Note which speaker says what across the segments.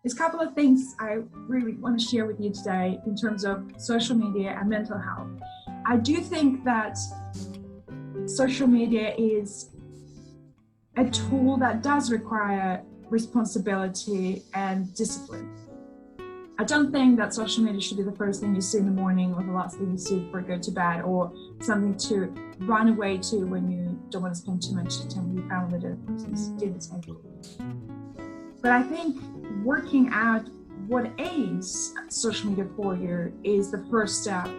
Speaker 1: There's a couple of things I really want to share with you today in terms of social media and mental health. I do think that social media is a tool that does require responsibility and discipline. I don't think that social media should be the first thing you see in the morning or the last thing you see before you go to bed, or something to run away to when you don't want to spend too much time with your family at dinner table. But I think working out what is social media for you is the first step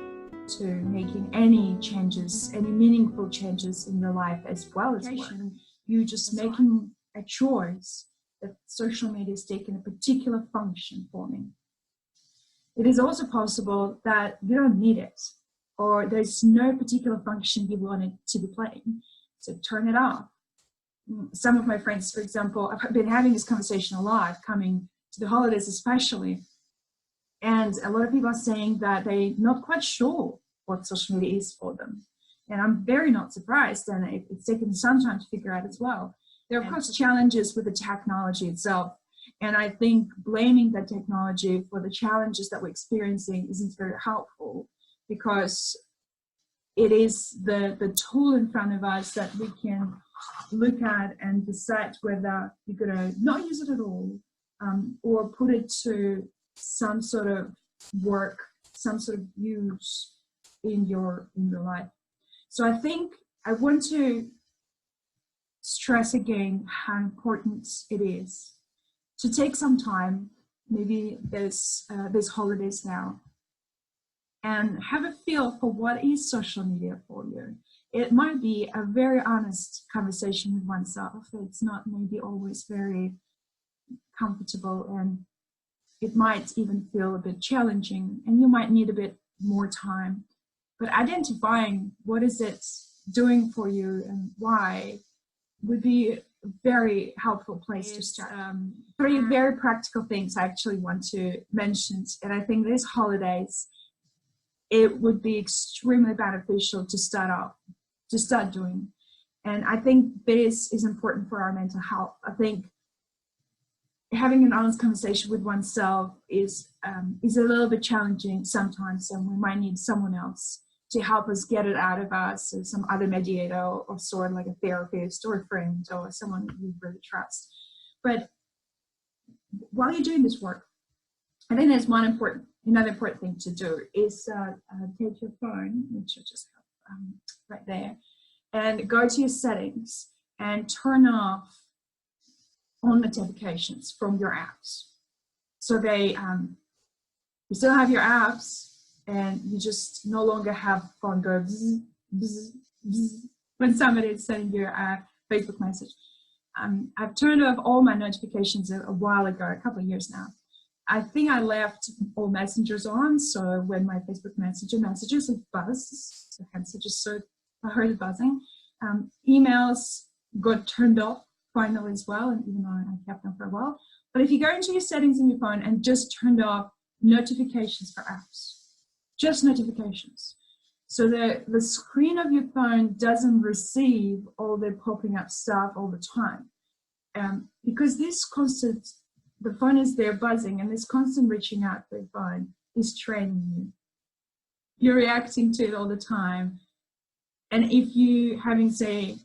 Speaker 1: to making any changes, any meaningful changes in your life as well as work. You just making a choice that social media is taking a particular function for me. It is also possible that you don't need it, or there's no particular function you want it to be playing, so turn it off. Some of my friends, for example, I've been having this conversation a lot, coming to the holidays especially, and a lot of people are saying that they're not quite sure what social media is for them. And I'm very not surprised, and it's taken some time to figure out as well. There are, of course, challenges with the technology itself, and I think blaming the technology for the challenges that we're experiencing isn't very helpful, because it is the tool in front of us that we can look at and decide whether you're going to not use it at all, or put it to some sort of work, some sort of use in your life. So I think I want to stress again how important it is to take some time, maybe there's holidays now, and have a feel for what is social media for you. It might be a very honest conversation with oneself. It's not maybe always very comfortable, and it might even feel a bit challenging, and you might need a bit more time. But identifying what is it doing for you and why would be a very helpful place to start. Three very practical things I actually want to mention, and I think these holidays, it would be extremely beneficial to start doing. And I think this is important for our mental health. I think having an honest conversation with oneself is a little bit challenging sometimes, and we might need someone else to help us get it out of us, or some other mediator or sort of like a therapist or a friend or someone you really trust. But while you're doing this work, I think there's another important thing to do is take your phone, which I just have right there, and go to your settings and turn off all notifications from your apps. So they, you still have your apps, and you just no longer have phone go bzz, bzz, bzz, when somebody is sending you a Facebook message. I've turned off all my notifications a while ago, a couple of years now. I think I left all messengers on, so when my Facebook messages, it buzzes, so hence I heard it buzzing. Emails got turned off finally as well, and even though I kept them for a while. But if you go into your settings in your phone and just turned off notifications for apps, just notifications, so the screen of your phone doesn't receive all the popping up stuff all the time, because the phone is there buzzing, and this constant reaching out for the phone is training you. You're reacting to it all the time. And if you having, say,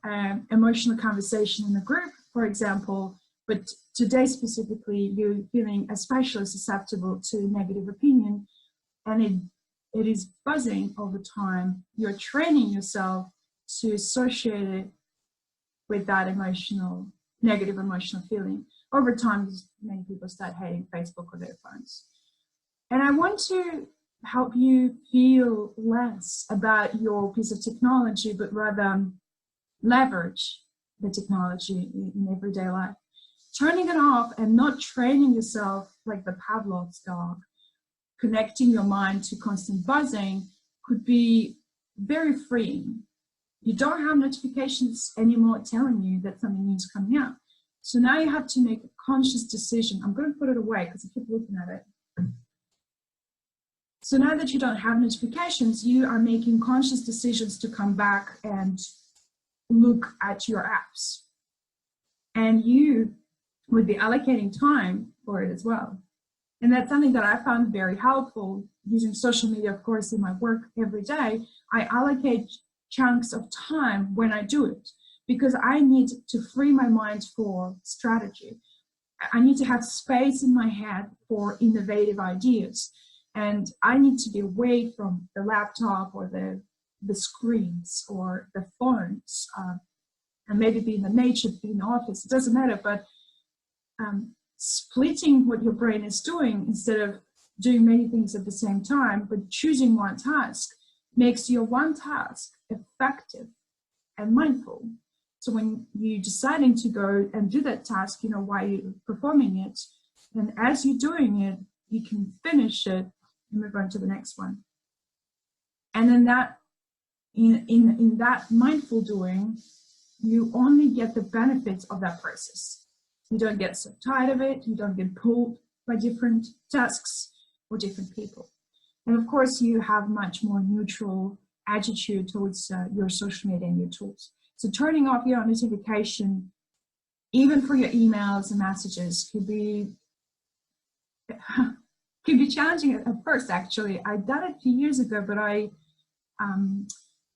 Speaker 1: emotional conversation in a group, for example, but today specifically you're feeling especially susceptible to negative opinion, and it is buzzing all the time, you're training yourself to associate it with that negative emotional feeling. Over time, many people start hating Facebook or their phones. And I want to help you feel less about your piece of technology, but rather leverage the technology in everyday life. Turning it off and not training yourself like the Pavlov's dog, connecting your mind to constant buzzing, could be very freeing. You don't have notifications anymore telling you that something new is coming out. So now you have to make a conscious decision. I'm going to put it away because I keep looking at it. So now that you don't have notifications, you are making conscious decisions to come back and look at your apps. And you would be allocating time for it as well. And that's something that I found very helpful using social media, of course, in my work every day. I allocate chunks of time when I do it because I need to free my mind for strategy. I need to have space in my head for innovative ideas. And I need to be away from the laptop or the screens or the phones, and maybe be in the nature, be in the office. It doesn't matter, but splitting what your brain is doing instead of doing many things at the same time, but choosing one task makes your one task effective and mindful. So when you're deciding to go and do that task, you know why you're performing it. And as you're doing it, you can finish it and move on to the next one. And then that, in that mindful doing, you only get the benefits of that process. You don't get so tired of it. You don't get pulled by different tasks or different people. And of course, you have much more neutral attitude towards your social media and your tools. So turning off your notification, even for your emails and messages, could be challenging at first, actually. I done it a few years ago, but I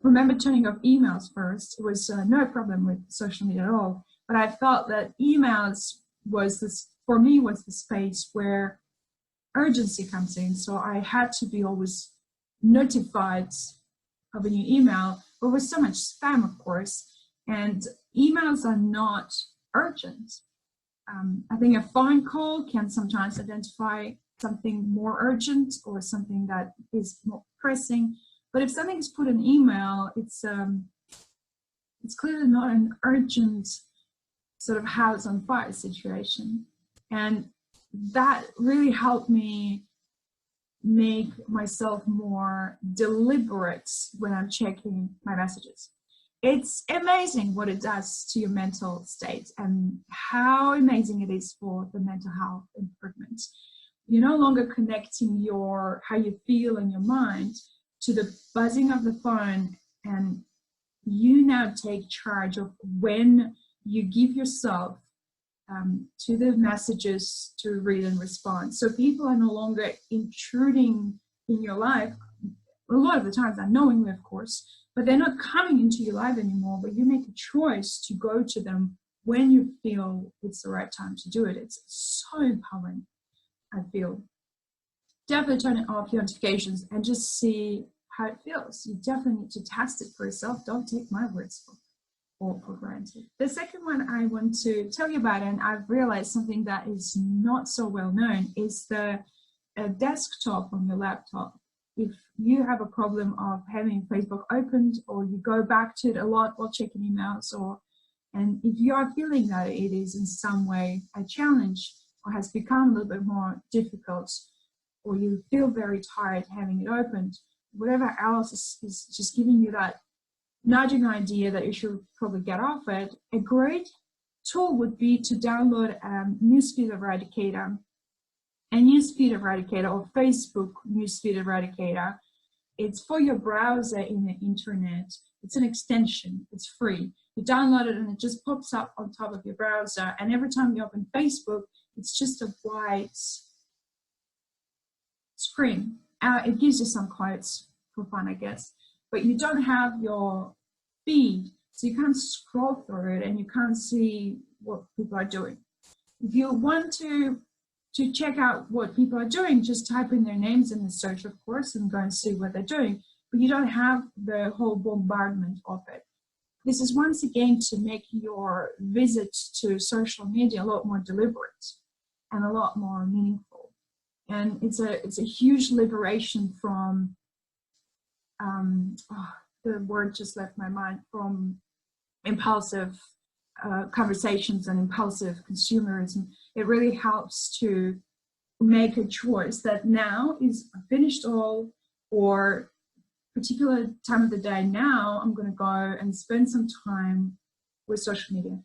Speaker 1: remember turning off emails first. It was no problem with social media at all. But I felt that emails was for me, was the space where urgency comes in. So I had to be always notified of a new email, but with so much spam, of course. And emails are not urgent. I think a phone call can sometimes identify something more urgent or something that is more pressing. But if something is put in email, it's clearly not an urgent sort of house on fire situation. And that really helped me make myself more deliberate when I'm checking my messages. It's amazing what it does to your mental state and how amazing it is for the mental health improvement. You're no longer connecting how you feel in your mind to the buzzing of the phone, and you now take charge of when you give yourself to the messages to read and respond. So people are no longer intruding in your life, a lot of the times unknowingly, of course, but they're not coming into your life anymore, but you make a choice to go to them when you feel it's the right time to do it. It's so empowering, I feel. Definitely turn off your notifications and just see how it feels. You definitely need to test it for yourself. Don't take my words for granted. The second one I want to tell you about, and I've realized something that is not so well known, is the desktop on your laptop. If you have a problem of having Facebook opened, or you go back to it a lot while checking emails, and if you are feeling that it is in some way a challenge or has become a little bit more difficult, or you feel very tired having it opened, whatever else is just giving you that nudging idea that you should probably get off it, a great tool would be to download Newsfeed Eradicator, a Newsfeed Eradicator or Facebook Newsfeed Eradicator. It's for your browser in the internet. It's an extension. It's free. You download it and it just pops up on top of your browser. And every time you open Facebook, it's just a white screen. It gives you some quotes for fun, I guess. But you don't have your feed, so you can't scroll through it and you can't see what people are doing. If you want to check out what people are doing, just type in their names in the search, of course, and go and see what they're doing. But you don't have the whole bombardment of it. This is once again to make your visit to social media a lot more deliberate and a lot more meaningful. And it's a huge liberation from the word just left my mind, from impulsive conversations and impulsive consumerism. It really helps to make a choice that now is finished all, or particular time of the day now, I'm going to go and spend some time with social media.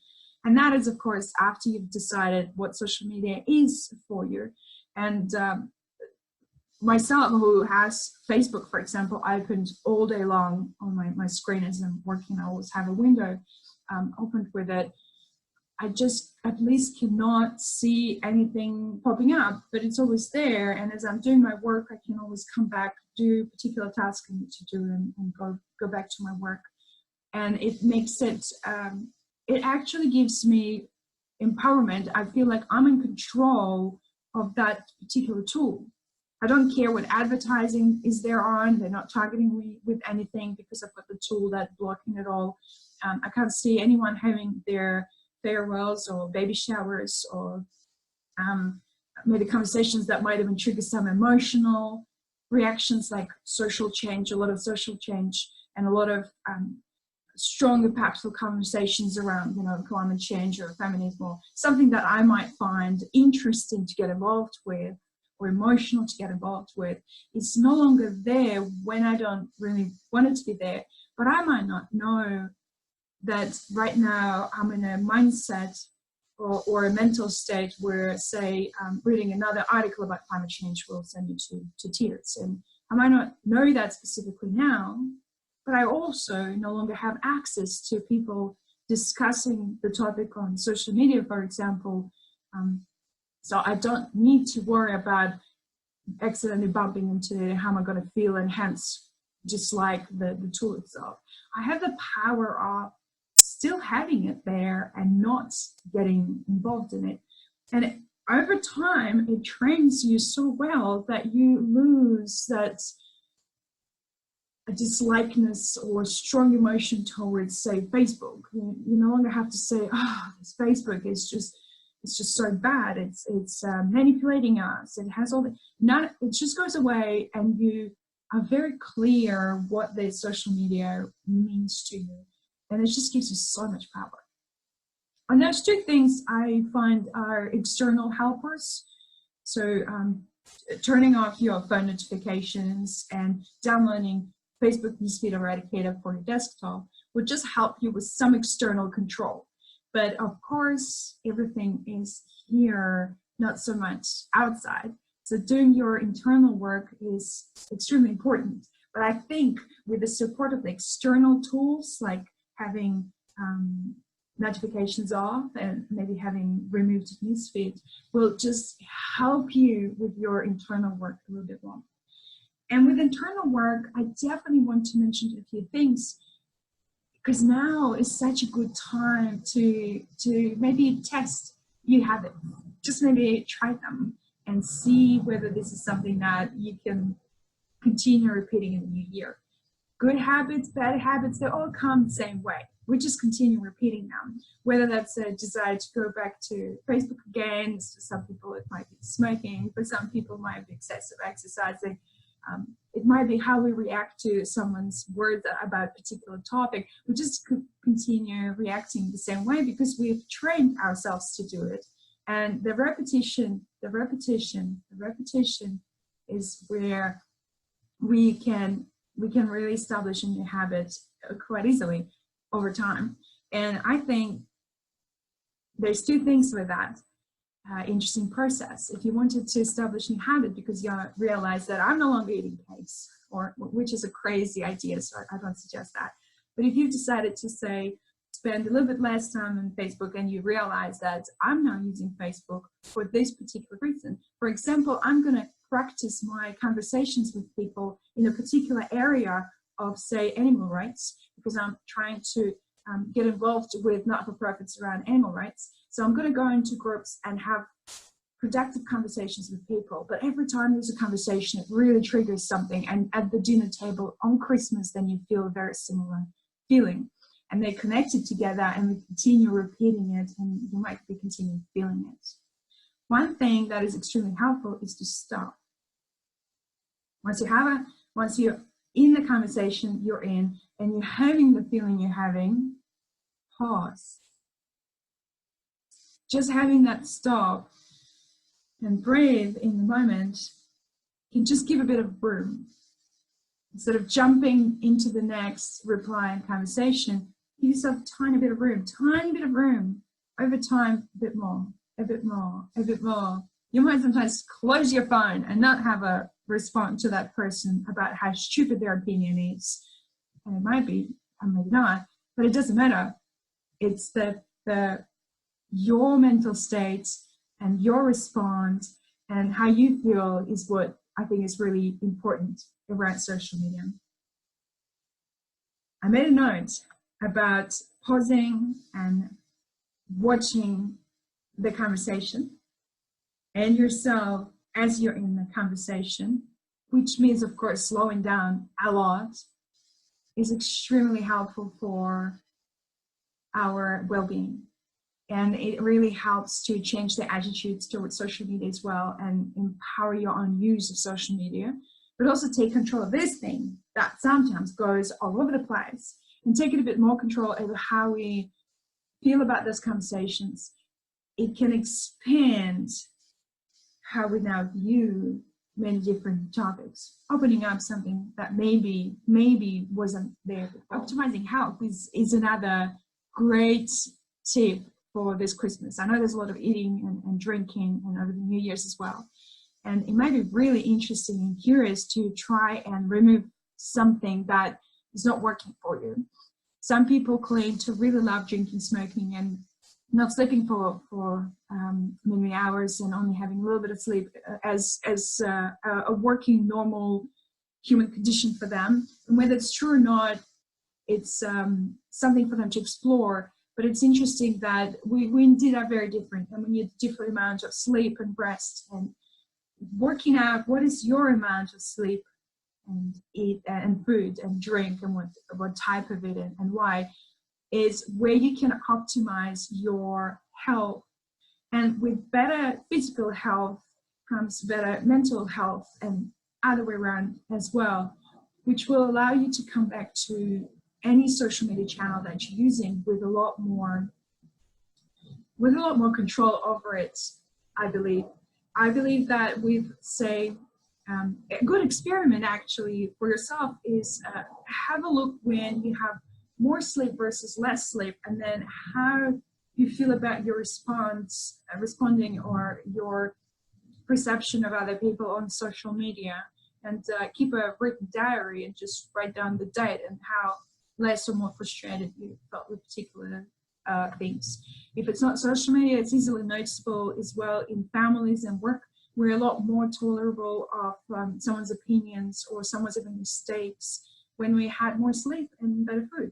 Speaker 1: And that is, of course, after you've decided what social media is for you. And myself, who has Facebook, for example, opened all day long on my screen as I'm working. I always have a window opened with it. I just at least cannot see anything popping up, but it's always there. And as I'm doing my work, I can always come back, do a particular task I need to do, and go back to my work. And it makes it, it actually gives me empowerment. I feel like I'm in control of that particular tool. I don't care what advertising is there on. They're not targeting me with anything because I've got the tool that's blocking it all. I can't see anyone having their farewells or baby showers or maybe conversations that might even trigger some emotional reactions, like social change, a lot of social change, and a lot of strong, impactful conversations around, climate change or feminism, or something that I might find interesting to get involved with or emotional to get involved with. It's no longer there when I don't really want it to be there, but I might not know that right now I'm in a mindset or a mental state where, say, reading another article about climate change will send you to tears. And I might not know that specifically now, but I also no longer have access to people discussing the topic on social media, for example. So I don't need to worry about accidentally bumping into it, how am I going to feel, and hence dislike the tool itself. I have the power of still having it there and not getting involved in it. And over time, it trains you so well that you lose that a dislikeness or strong emotion towards, say, Facebook. You no longer have to say, oh, this Facebook is just, it's just so bad. It's manipulating us. It has all the, it just goes away, and you are very clear what the social media means to you. And it just gives you so much power. And those two things I find are external helpers. So turning off your phone notifications and downloading Facebook Newsfeed Eradicator for your desktop would just help you with some external control. But of course, everything is here, not so much outside. So doing your internal work is extremely important. But I think with the support of the external tools, like having notifications off and maybe having removed newsfeed, will just help you with your internal work a little bit more. And with internal work, I definitely want to mention a few things, because now is such a good time to maybe test new habits. Just maybe try them and see whether this is something that you can continue repeating in the new year. Good habits, bad habits, they all come the same way. We just continue repeating them. Whether that's a desire to go back to Facebook again, for some people it might be smoking, for some people it might be excessive exercising. It might be how we react to someone's words about a particular topic. We just continue reacting the same way because we've trained ourselves to do it. And the repetition is where we can really establish a new habit quite easily over time. And I think there's two things with that. Interesting process. If you wanted to establish a new habit because you realize that I'm no longer eating cakes, or which is a crazy idea, so I don't suggest that. But if you've decided to, say, spend a little bit less time on Facebook, and you realize that I'm now using Facebook for this particular reason. For example, I'm going to practice my conversations with people in a particular area of, say, animal rights, because I'm trying to get involved with not-for-profits around animal rights. So I'm going to go into groups and have productive conversations with people. But every time there's a conversation, it really triggers something. And at the dinner table on Christmas, then you feel a very similar feeling. And they're connected together, and we continue repeating it, and you might be continuing feeling it. One thing that is extremely helpful is to stop. Once you're in the conversation you're in, and you're having the feeling you're having, pause. Just having that stop and breathe in the moment can just give a bit of room. Instead of jumping into the next reply and conversation, give yourself a tiny bit of room. Over time, a bit more. You might sometimes close your phone and not have a response to that person about how stupid their opinion is. And it might be, and maybe not, but it doesn't matter. It's the your mental state and your response and how you feel is what I think is really important around social media. I made a note about pausing and watching the conversation and yourself as you're in the conversation, which means, of course, slowing down a lot, is extremely helpful for our well-being. And it really helps to change the attitudes towards social media as well and empower your own use of social media, but also take control of this thing that sometimes goes all over the place and take it a bit more control over how we feel about those conversations. It can expand how we now view many different topics, opening up something that maybe wasn't there before. Optimizing health is another great tip for this Christmas. I know there's a lot of eating and drinking and over the New Year's as well. And it might be really interesting and curious to try and remove something that is not working for you. Some people claim to really love drinking, smoking, and not sleeping for many hours and only having a little bit of sleep as a working normal human condition for them. And whether it's true or not, it's something for them to explore. But it's interesting that we indeed are very different, and we need different amounts of sleep and rest. And working out what is your amount of sleep and eat and food and drink and what type of it and why is where you can optimize your health. And with better physical health comes better mental health and other way around as well, which will allow you to come back to any social media channel that you're using with a lot more control over it. I believe that with, say, a good experiment actually for yourself is have a look when you have more sleep versus less sleep, and then how you feel about your responding or your perception of other people on social media, and keep a written diary and just write down the date and how less or more frustrated you felt with particular things. If it's not social media, it's easily noticeable as well in families and work. We're a lot more tolerable of someone's opinions or someone's having mistakes when we had more sleep and better food.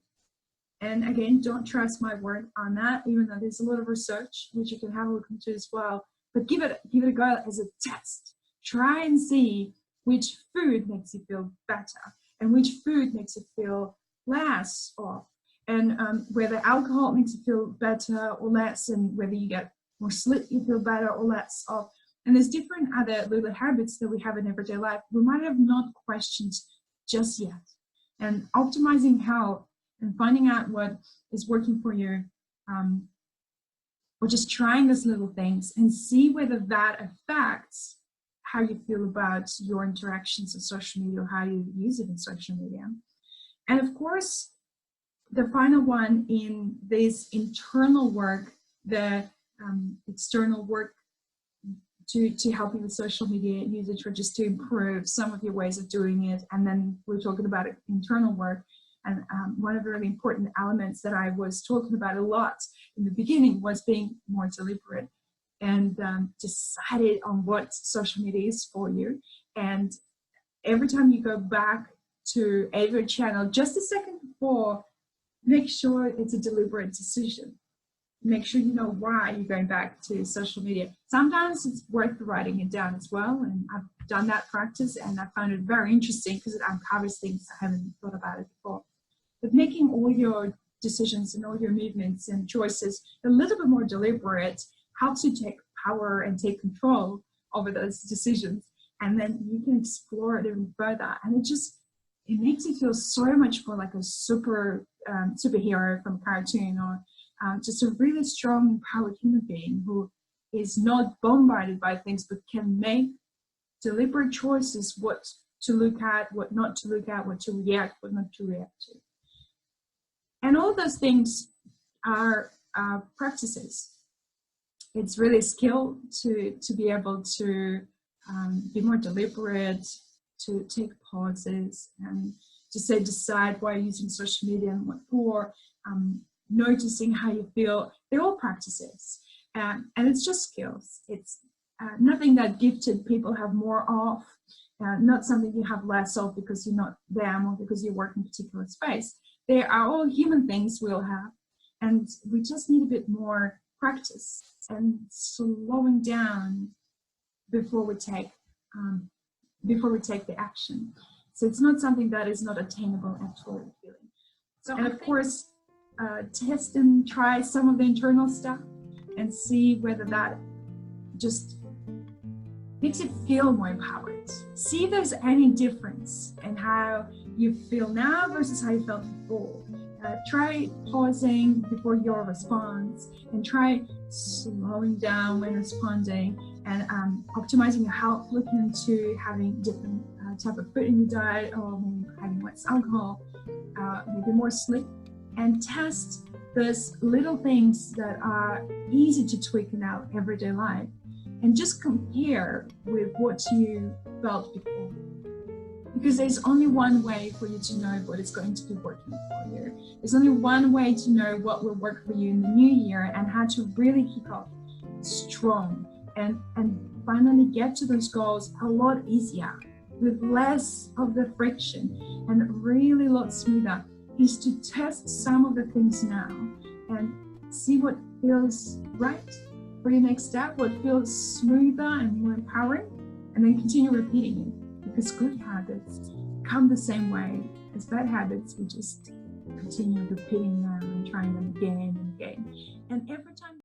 Speaker 1: And again, don't trust my word on that, even though there's a lot of research which you can have a look into as well. But give it a go as a test. Try and see which food makes you feel better and which food makes you feel less off, and whether alcohol makes you feel better or less, and whether you get more sleep you feel better or less off. And there's different other little habits that we have in everyday life we might have not questioned just yet. And optimizing health and finding out what is working for you, or just trying those little things and see whether that affects how you feel about your interactions on social media or how you use it in social media. And of course, the final one in this internal work, the external work to help you with social media usage, or just to improve some of your ways of doing it. And then we're talking about internal work. And one of the really important elements that I was talking about a lot in the beginning was being more deliberate and decided on what social media is for you. And every time you go back to every channel, just a second before, make sure it's a deliberate decision. Make sure you know why you're going back to social media. Sometimes it's worth writing it down as well, and I've done that practice and I found it very interesting because it uncovers things I haven't thought about it before. But making all your decisions and all your movements and choices a little bit more deliberate helps you take power and take control over those decisions, and then you can explore it even further. And it makes you feel so much more like a superhero from a cartoon, or just a really strong, empowered human being who is not bombarded by things but can make deliberate choices what to look at, what not to look at, what to react, what not to react to. And all of those things are practices. It's really a skill to be able to be more deliberate, to take pauses, and to decide why you're using social media and what for, noticing how you feel. They're all practices. And it's just skills. It's nothing that gifted people have more of, not something you have less of because you're not them or because you work in a particular space. They are all human things we all have, and we just need a bit more practice and slowing down before we take the action. So it's not something that is not attainable at all. So, and of course, test and try some of the internal stuff and see whether that just makes you feel more empowered. See if there's any difference in how you feel now versus how you felt before. Try pausing before your response and try slowing down when responding, and optimizing your health, looking into having different type of food in your diet, or maybe having less alcohol, maybe more sleep, and test those little things that are easy to tweak in our everyday life, and just compare with what you felt before. Because there's only one way for you to know what is going to be working for you. There's only one way to know what will work for you in the new year, and how to really kick off strong and finally get to those goals a lot easier with less of the friction, and really a lot smoother, is to test some of the things now and see what feels right for your next step, what feels smoother and more empowering, and then continue repeating it. Because good habits come the same way as bad habits. We just continue repeating them and trying them again and again. And every time